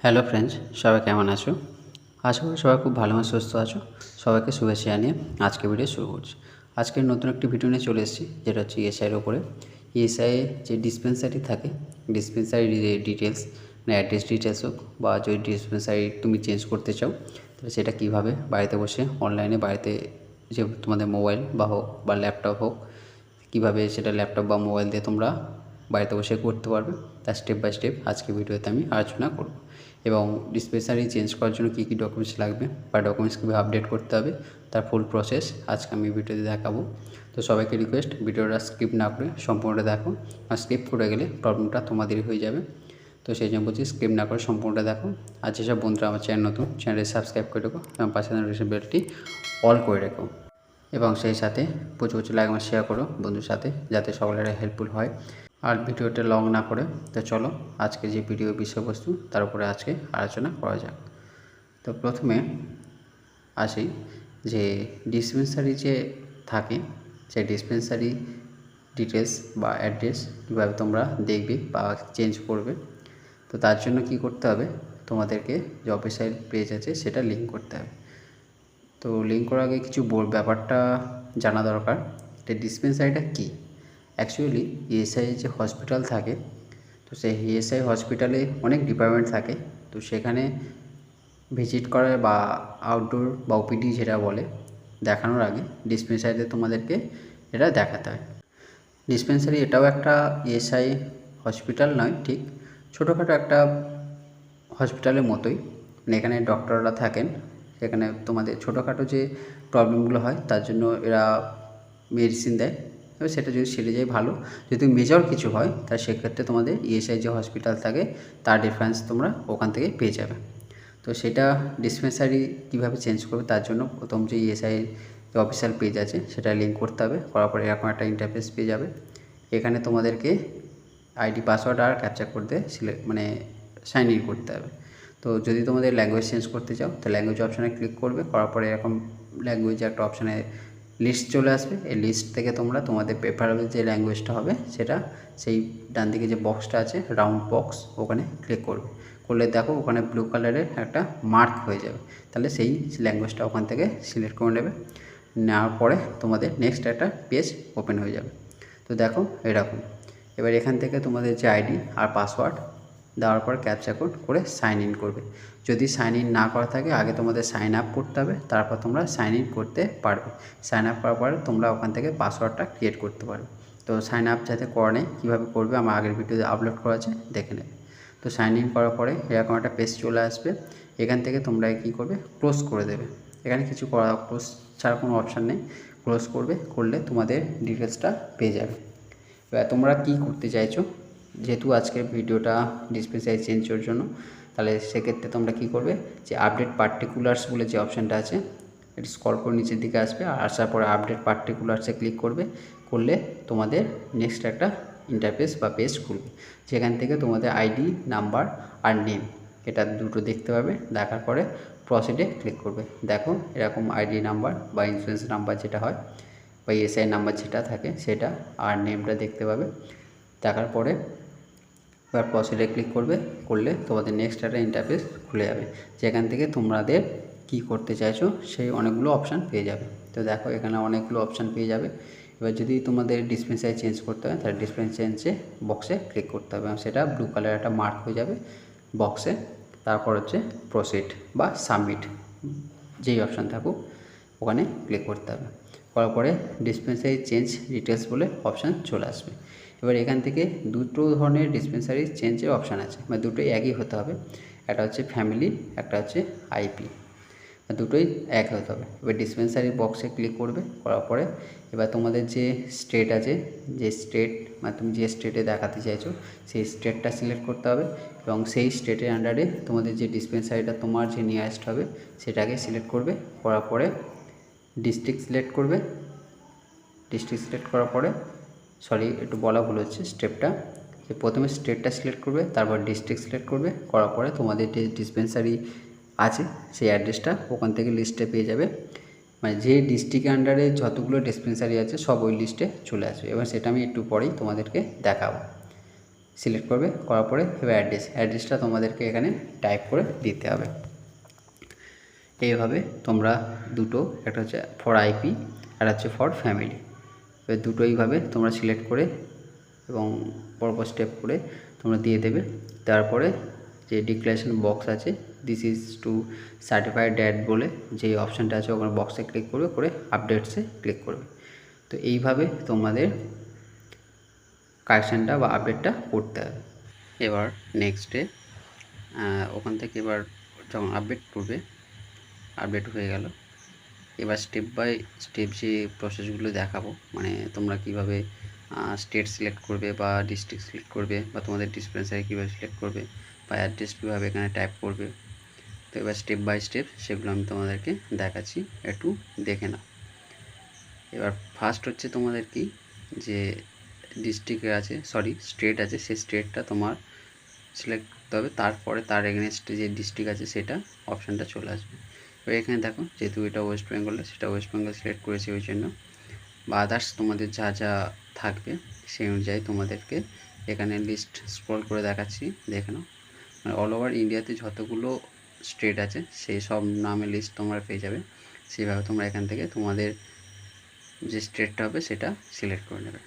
Hello friends, সবাই কেমন আছো? আশা করি সবাই খুব ভালো এবং সুস্থ আছো। সবাইকে শুভেচ্ছা জানিয়ে আজকে ভিডিও শুরু করছি। আজকের নতুন একটি ভিডিও নিয়ে চলে এসেছি, যেটা হচ্ছে ইএসআইয়ের ওপরে। ইএসআইয়ে যে ডিসপেন্সারি থাকে, ডিসপেন্সারি ডিটেলস, মানে অ্যাড্রেস ডিটেলস হোক বা যদি ডিসপেন্সারি তুমি চেঞ্জ করতে চাও, তাহলে সেটা কীভাবে বাড়িতে বসে অনলাইনে বাড়িতে যে তোমাদের মোবাইল বা হোক বা ল্যাপটপ হোক, কীভাবে সেটা ল্যাপটপ বা মোবাইল দিয়ে তোমরা বাড়িতে বসে করতে পারবে, তার স্টেপ বাই স্টেপ আজকে ভিডিওতে আমি আলোচনা করব। এবং ডিসপেন্সারি চেঞ্জ করার জন্য কী কী ডকুমেন্টস লাগবে বা ডকুমেন্টস কীভাবে আপডেট করতে হবে, তার ফুল প্রসেস আজকে আমি ভিডিওতে দেখাবো। তো সবাইকে রিকোয়েস্ট, ভিডিওটা স্কিপ না করে সম্পূর্ণটা দেখো। আর স্কিপ করে গেলে প্রবলেমটা তোমাদেরই হয়ে যাবে। তো সেই জন্য বলছি, স্কিপ না করে সম্পূর্ণটা দেখো। আর যেসব বন্ধুরা আমার চ্যানেল নতুন, চ্যানেলটি সাবস্ক্রাইব করে রেখো এবং পাশে নোটিফিকেশন বেলটি অল করে রেখো। এবং সেই সাথে প্রচুর প্রচুর লাইক এবং শেয়ার করো বন্ধুর সাথে, যাতে সকলের হেল্পফুল হয়। আর ভিডিওটা লং না করে, তো চলো আজকে যে ভিডিও বিষয়বস্তু তার উপরে আজকে আলোচনা করা যাক। তো প্রথমে আসি যে ডিসপেন্সারি যে থাকে, সেই ডিসপেন্সারি ডিটেলস বা অ্যাড্রেস কীভাবে তোমরা দেখবে বা চেঞ্জ করবে। তো তার জন্য কি করতে হবে, তোমাদেরকে যে অফিসিয়াল পেজ আছে সেটা লিঙ্ক করতে হবে। তো লিঙ্ক করার আগে কিছু ব্যাপারটা জানা দরকার, যে ডিসপেন্সারিটা কী। অ্যাকচুয়ালি ইএসআই যে হসপিটাল থাকে, তো সেই ইএসআই হসপিটালে অনেক ডিপার্টমেন্ট থাকে। তো সেখানে ভিজিট করে বা আউটডোর বা ওপিডি যেটা বলে, দেখানোর আগে ডিসপেন্সারিতে তোমাদেরকে এটা দেখাতে হয়। ডিসপেন্সারি এটাও একটা ইএসআই হসপিটাল নয়, ঠিক ছোটোখাটো একটা হসপিটালের মতোই। মানে এখানে ডক্টররা থাকেন, সেখানে তোমাদের ছোটোখাটো যে প্রবলেমগুলো হয় তার জন্য এরা মেডিসিন দেয়। এবার সেটা যদি সেরে যায় ভালো, যদি মেজর কিছু হয় তাহলে সেক্ষেত্রে তোমাদের ইএসআই যে হসপিটাল থাকে তার রেফারেন্স তোমরা ওখান থেকে পেয়ে যাবে। তো সেটা ডিসপেন্সারি কীভাবে চেঞ্জ করবে, তার জন্য প্রথম যে ইএসআই যে অফিসিয়াল পেজ আছে সেটা লিঙ্ক করতে হবে। করার পরে এরকম একটা ইন্টারফেস পেয়ে যাবে। এখানে তোমাদেরকে আইডি পাসওয়ার্ড আর ক্যাপচার করতে মানে সাইন ইন করতে হবে। তো যদি তোমাদের ল্যাঙ্গুয়েজ চেঞ্জ করতে চাও, তো ল্যাঙ্গুয়েজ অপশানে ক্লিক করবে। করার পরে এরকম ল্যাঙ্গুয়েজে একটা অপশানে লিস্ট চলে আসবে। এই লিস্ট থেকে তোমরা তোমাদের প্রেফারেবল যে ল্যাঙ্গুয়েজটা হবে সেটা, সেই ডান দিকে যে বক্সটা আছে রাউন্ড বক্স, ওখানে ক্লিক করবে। করলে দেখো ওখানে ব্লু কালারের একটা মার্ক হয়ে যাবে। তাহলে সেই ল্যাঙ্গুয়েজটা ওখান থেকে সিলেক্ট করে নেবে। নেওয়ার পরে তোমাদের নেক্সট একটা পেজ ওপেন হয়ে যাবে। তো দেখো এরকম। এবার এখান থেকে তোমাদের যে আইডি আর পাসওয়ার্ড দেওয়ার পর ক্যাপচা কোড করে সাইন ইন করবে। যদি সাইন ইন না করা থাকে, আগে তোমাদের সাইন আপ করতে হবে, তারপর তোমরা সাইন ইন করতে পারবে। সাইন আপ করার পরে তোমরা ওখান থেকে পাসওয়ার্ডটা ক্রিয়েট করতে পারবে। তো সাইন আপ যাতে করা নেই, কীভাবে করবে আমার আগের ভিডিওতে আপলোড করা আছে, দেখে নেবে। তো সাইন ইন করার পরে এরকম একটা পেজ চলে আসবে। এখান থেকে তোমরা কী করবে, ক্লোজ করে দেবে। এখানে কিছু করা, ক্লোজ ছাড়া কোনো অপশান নেই। ক্লোজ করবে, করলে তোমাদের ডিটেলসটা পেয়ে যাবে। এবার তোমরা কী করতে চাইছো, যেহেতু আজকের ভিডিওটা ডিসপেন্সারি চেঞ্জের জন্য, তাহলে সেক্ষেত্রে তোমরা কী করবে, যে আপডেট পার্টিকুলার্স বলে যে অপশানটা আছে, এটা স্ক্রল করে নিচের দিকে আসবে। আর আসার পরে আপডেট পার্টিকুলার্সে ক্লিক করবে। করলে তোমাদের নেক্সট একটা ইন্টারফেস বা পেজ খুলবে, যেখান থেকে তোমাদের আইডি নাম্বার আর নেম এটা দুটো দেখতে পাবে। দেখার পরে প্রসিডে ক্লিক করবে। দেখো এরকম আইডি নাম্বার বা ইন্স্যুরেন্স নাম্বার যেটা হয় বা ইএসআই নাম্বার যেটা থাকে সেটা আর নেমটা দেখতে পাবে। দেখার পরে এবার প্রসিডে ক্লিক করবে। করলে তোমাদের নেক্সট একটা ইন্টারফেস খুলে যাবে, যেখান থেকে তোমাদের কী করতে চাইছো সেই অনেকগুলো অপশান পেয়ে যাবে। তো দেখো এখানে অনেকগুলো অপশান পেয়ে যাবে। এবার যদি তোমাদের ডিসপেন্সারি চেঞ্জ করতে হয়, তাহলে ডিসপেন্সারি চেঞ্জে বক্সে ক্লিক করতে হবে এবং সেটা ব্লু কালার একটা মার্ক হয়ে যাবে বক্সে। তারপর হচ্ছে প্রসিড বা সাবমিট, যেই অপশান থাকুক ওখানে ক্লিক করতে হবে। করার পরে ডিসপেন্সারি চেঞ্জ ডিটেলস বলে অপশান চলে আসবে। এবার এখান থেকে দুটো ধরনের ডিসপেন্সারি চেঞ্জের অপশান আছে, মানে দুটোই একই হতে হবে। একটা হচ্ছে ফ্যামিলি, একটা হচ্ছে আইপি, দুটোই এক হতে হবে। এবার ডিসপেন্সারি বক্সে ক্লিক করবে। করার পরে এবার তোমাদের যে স্টেট আছে, যে স্টেট মানে তুমি যে স্টেটে দেখাতে চাইছো সেই স্টেটটা সিলেক্ট করতে হবে। এবং সেই স্টেটের আন্ডারে তোমাদের যে ডিসপেন্সারিটা তোমার যে নিয়ারেস্ট হবে সেটাকে সিলেক্ট করবে। করার পরে ডিস্ট্রিক্ট সিলেক্ট করবে। ডিস্ট্রিক্ট সিলেক্ট করার পরে, একটু বলা ভুল হচ্ছে স্টেপটা, যে প্রথমে স্টেটটা সিলেক্ট করবে, তারপর ডিস্ট্রিক্ট সিলেক্ট করবে। করার পরে তোমাদের যে ডিসপেন্সারি আছে সেই অ্যাড্রেসটা ওখান থেকে লিস্টে পেয়ে যাবে। মানে যে ডিস্ট্রিক্টের আন্ডারে যতগুলো ডিসপেন্সারি আছে সব ওই লিস্টে চলে আসবে। এবার সেটা আমি একটু পরেই তোমাদেরকে দেখাবো। সিলেক্ট করবে, করার পরে এবার অ্যাড্রেসটা তোমাদেরকে এখানে টাইপ করে দিতে হবে। এইভাবে তোমরা দুটো, একটা হচ্ছে ফর আইপি আর হচ্ছে ফর ফ্যামিলি, এবার দুটো এইভাবে তোমরা সিলেক্ট করে এবং পরপর স্টেপ করে তোমরা দিয়ে দেবে। তারপরে যে ডিক্লারেশন বক্স আছে this is two certified that বলে যে অপশানটা আছে ওখানে বক্সে ক্লিক করবে, করে আপডেটসে ক্লিক করবে। তো এইভাবে তোমাদের কারেকশানটা বা আপডেটটা করতে হবে। এবার নেক্সটে ওখান থেকে এবার যখন আপডেট করবে, আপডেট হয়ে গেল, এবার স্টেপ বাই স্টেপ যে প্রসেসগুলো দেখাবো, মানে তোমরা কীভাবে স্টেট সিলেক্ট করবে বা ডিস্ট্রিক্ট সিলেক্ট করবে বা তোমাদের ডিসপেন্সারি কীভাবে সিলেক্ট করবে বা অ্যাড্রেস কীভাবে এখানে টাইপ করবে। তো এবার স্টেপ বাই স্টেপ সেগুলো আমি তোমাদেরকে দেখাচ্ছি, একটু দেখে নাও। এবার ফার্স্ট হচ্ছে তোমাদের কি যে ডিস্ট্রিক্ট আছে, স্টেট আছে, সেই স্টেটটা তোমার সিলেক্ট করতে হবে। তারপরে তার এগেনস্টে যে ডিস্ট্রিক্ট আছে সেটা অপশানটা চলে আসবে। এবার এখানে দেখো যেহেতু এটা ওয়েস্ট বেঙ্গলে, সেটা ওয়েস্ট বেঙ্গল সিলেক্ট করেছি ওই জন্য, বা আদার্স তোমাদের যা যা থাকবে সেই অনুযায়ী তোমাদেরকে এখানে লিস্ট স্ক্রল করে দেখাচ্ছি, দেখে নাও। মানে অল ওভার ইন্ডিয়াতে যতগুলো স্টেট আছে সেই সব নামের লিস্ট তোমরা পেয়ে যাবে। সেইভাবে তোমরা এখান থেকে তোমাদের যে স্টেটটা হবে সেটা সিলেক্ট করে নেবে।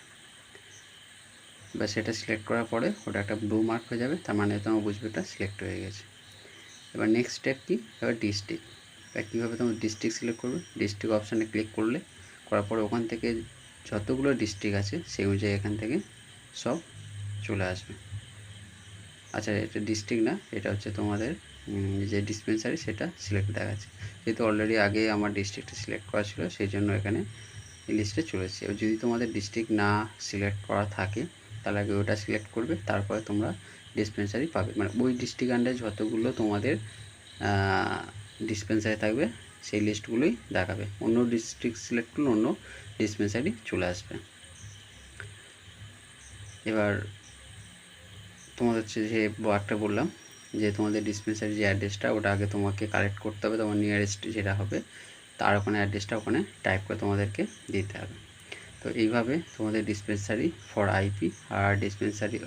বা সেটা সিলেক্ট করার পরে ওটা একটা ব্লু মার্ক হয়ে যাবে, তার মানে তোমরা বুঝবে এটা সিলেক্ট হয়ে গেছে। এবার নেক্সট স্টেপ কি, এবার ডিস্ট্রিক্ট। এবার কীভাবে তোমরা ডিস্ট্রিক্ট সিলেক্ট করবে, ডিস্ট্রিক্ট অপশানে ক্লিক করলে, করার পরে ওখান থেকে যতগুলো ডিস্ট্রিক্ট আছে সেই অনুযায়ী এখান থেকে সব চলে আসবে। আচ্ছা, এটা ডিস্ট্রিক্ট না, এটা হচ্ছে তোমাদের যে ডিসপেন্সারি সেটা সিলেক্ট দেখাচ্ছে। যেহেতু অলরেডি আগে আমার ডিস্ট্রিক্টটা সিলেক্ট করা ছিল সেই জন্য এখানে এই লিস্টে চলে এসেছে। এবার যদি তোমাদের ডিস্ট্রিক্ট না সিলেক্ট করা থাকে তাহলে আগে ওটা সিলেক্ট করবে, তারপরে তোমরা ডিসপেন্সারি পাবে। মানে ওই ডিস্ট্রিক্ট আন্ডারে যতগুলো তোমাদের ডিসপেন্সারি থাকবে সেই লিস্টগুলোই দেখাবে। অন্য ডিস্ট্রিক্ট সিলেক্ট করলে অন্য ডিসপেন্সারি চলে আসবে। এবার তোমাদের হচ্ছে যে একটা বললাম যে তোমাদের ডিসপেন্সারি যে অ্যাড্রেসটা ওটা আগে তোমাকে কালেক্ট করতে হবে, তোমার নিয়ারেস্ট যেটা হবে তার ওখানে অ্যাড্রেসটা ওখানে টাইপ করে তোমাদেরকে দিতে হবে। তো এইভাবে তোমাদের ডিসপেন্সারি ফর আইপি আর ডিসপেন্সারি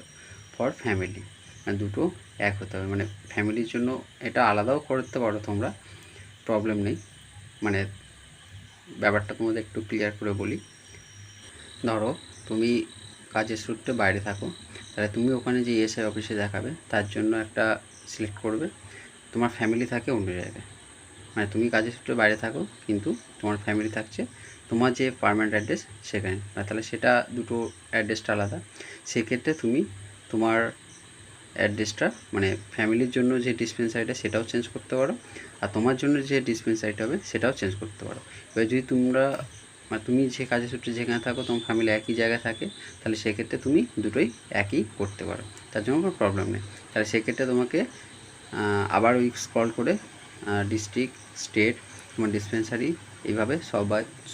ফর ফ্যামিলি মানে দুটো এক হতে হবে। মানে ফ্যামিলির জন্য এটা আলাদাও করতে পারো তোমরা, প্রবলেম নেই। মানে ব্যাপারটা তোমাদের একটু ক্লিয়ার করে বলি। ধরো তুমি কাজের সূত্রে বাইরে থাকো, তাহলে তুমি ওখানে যে ইএসআই অফিসে দেখাবে তার জন্য একটা সিলেক্ট করবে, তোমার ফ্যামিলি থাকে অন্য জায়গায়। মানে তুমি কাজের সূত্রে বাইরে থাকো কিন্তু তোমার ফ্যামিলি থাকছে তোমার যে পার্মানেন্ট অ্যাড্রেস সেখানে, তাহলে সেটা দুটো অ্যাড্রেসটা আলাদা। সেক্ষেত্রে তুমি তোমার অ্যাড্রেসটা মানে ফ্যামিলির জন্য যে ডিসপেন্সারিটা সেটাও চেঞ্জ করতে পারো, আর তোমার জন্য যে ডিসপেন্সারিটা হবে সেটাও চেঞ্জ করতে পারো। এবার যদি তোমরা মানে তুমি যে কাজের সূত্রে যেখানে থাকো তোমার ফ্যামিলি একই জায়গায় থাকে, তাহলে সেক্ষেত্রে তুমি দুটোই একই করতে পারো, তার জন্য কোনো প্রবলেম নেই। তাহলে সেক্ষেত্রে তোমাকে আবার ওই স্ক্রল করে ডিস্ট্রিক্ট, স্টেট, তোমার ডিসপেন্সারি এইভাবে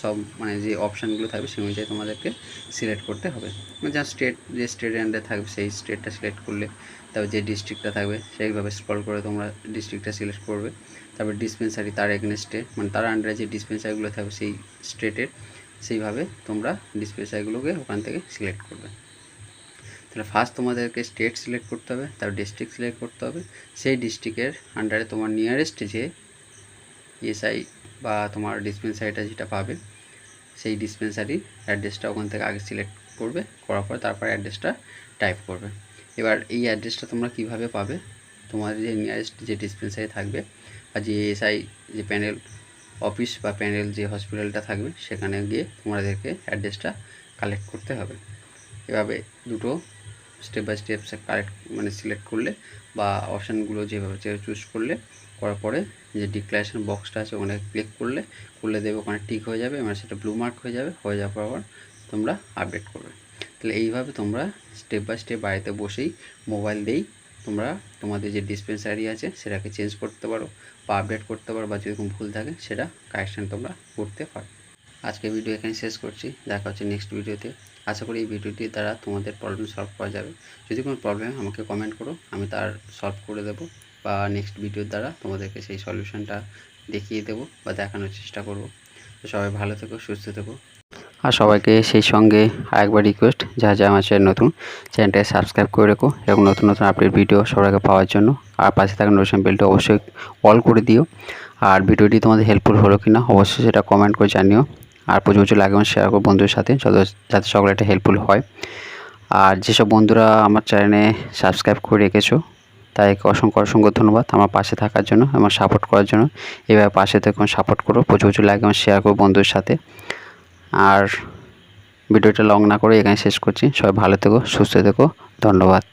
সব মানে যে অপশানগুলো থাকবে সেই অনুযায়ী তোমাদেরকে সিলেক্ট করতে হবে। মানে যা স্টেট, যে স্টেটের আন্ডারে থাকবে সেই স্টেটটা সিলেক্ট করলে, তারপর যে ডিস্ট্রিক্টটা থাকবে সেইভাবে স্ক্রল করে তোমরা ডিস্ট্রিক্টটা সিলেক্ট করবে। তারপর ডিসপেন্সারি তার এগেনস্টে মানে তার আন্ডারে যে ডিসপেন্সারিগুলো থাকবে সেই স্টেটের, সেইভাবে তোমরা ডিসপেন্সারিগুলোকে ওখান থেকে সিলেক্ট করবে। তাহলে ফার্স্ট তোমাদেরকে স্টেট সিলেক্ট করতে হবে, তারপর ডিস্ট্রিক্ট সিলেক্ট করতে হবে। সেই ডিস্ট্রিক্টের আন্ডারে তোমার নিয়ারেস্ট যে ইএসআই বা তোমার ডিসপেন্সারিটা যেটা পাবে সেই ডিসপেন্সারি অ্যাড্রেসটা ওখান থেকে আগে সিলেক্ট করবে, করার পর তারপর অ্যাড্রেসটা টাইপ করবে। এবার এই অ্যাড্রেসটা তোমরা কিভাবে পাবে, তোমার যে নিয়ারেস্ট যে ডিসপেন্সারি থাকবে বা যে ইএসআই যে প্যানেল অফিস বা প্যানেল যে হসপিটালটা থাকবে সেখানে গিয়ে তোমাদেরকে অ্যাড্রেসটা কালেক্ট করতে হবে। এভাবে দুটো স্টেপ বাই স্টেপ কালেক্ট মানে সিলেক্ট করলে বা অপশানগুলো যেভাবে চুজ করলে, করার পরে যে ডিক্লারেশন বক্সটা আছে ওখানে ক্লিক করলে দেবে ওখানে টিক হয়ে যাবে, মানে সেটা ব্লু মার্ক হয়ে যাবে। হয়ে যাওয়ার পর তোমরা আপডেট করবে। তাহলে এইভাবে তোমরা স্টেপ বাই স্টেপ বাড়িতে বসেই মোবাইল দিয়েই তোমরা তোমাদের যে ডিসপেন্সারি আছে সেটাকে চেঞ্জ করতে পারো বা আপডেট করতে পারো, বা যদি কোনো ভুল থাকে সেটা কারেকশান তোমরা করতে পারো। আজকে ভিডিও এখানে শেষ করছি, দেখা হচ্ছে নেক্সট ভিডিওতে। আশা করি এই ভিডিওটির দ্বারা তোমাদের প্রবলেম সলভ করা যাবে। যদি কোনো প্রবলেম আমাকে কমেন্ট করো, আমি তার সলভ করে দেবো, বা নেক্সট ভিডিওর দ্বারা তোমাদেরকে সেই সলিউশনটা দেখিয়ে দেবো বা দেখানোর চেষ্টা করব। তো সবাই ভালো থেকো, সুস্থ থেকো। আর সবাইকে সেই সঙ্গে আরেকবার রিকোয়েস্ট, যা আমার চ্যানেল নতুন, চ্যানেলটাকে সাবস্ক্রাইব করে রেখো এবং নতুন নতুন আপডেট ভিডিও সবার আগে পাওয়ার জন্য। আর পাশে থাকা নোটিফিকেশন বেলটা অবশ্যই অল করে দিও। আর ভিডিওটি তোমাদের হেল্পফুল হলো কি না অবশ্যই সেটা কমেন্ট করে জানিও। আর প্রচুর লাইক এবং শেয়ার করো বন্ধুদের সাথে, যাতে সকলে একটা হেল্পফুল হয়। আর যেসব বন্ধুরা আমার চ্যানেলে সাবস্ক্রাইব করে রেখেছো তাদেরকে অসংখ্য ধন্যবাদ আমার পাশে থাকার জন্য, আমার সাপোর্ট করার জন্য। এভাবে পাশে থেকে সাপোর্ট করো, প্রচুর লাইক এবং শেয়ার করো বন্ধুদের সাথে। আর ভিডিওটা লং না করে এখানে শেষ করছি। সবাই ভালো থেকো, সুস্থ থেকো, ধন্যবাদ।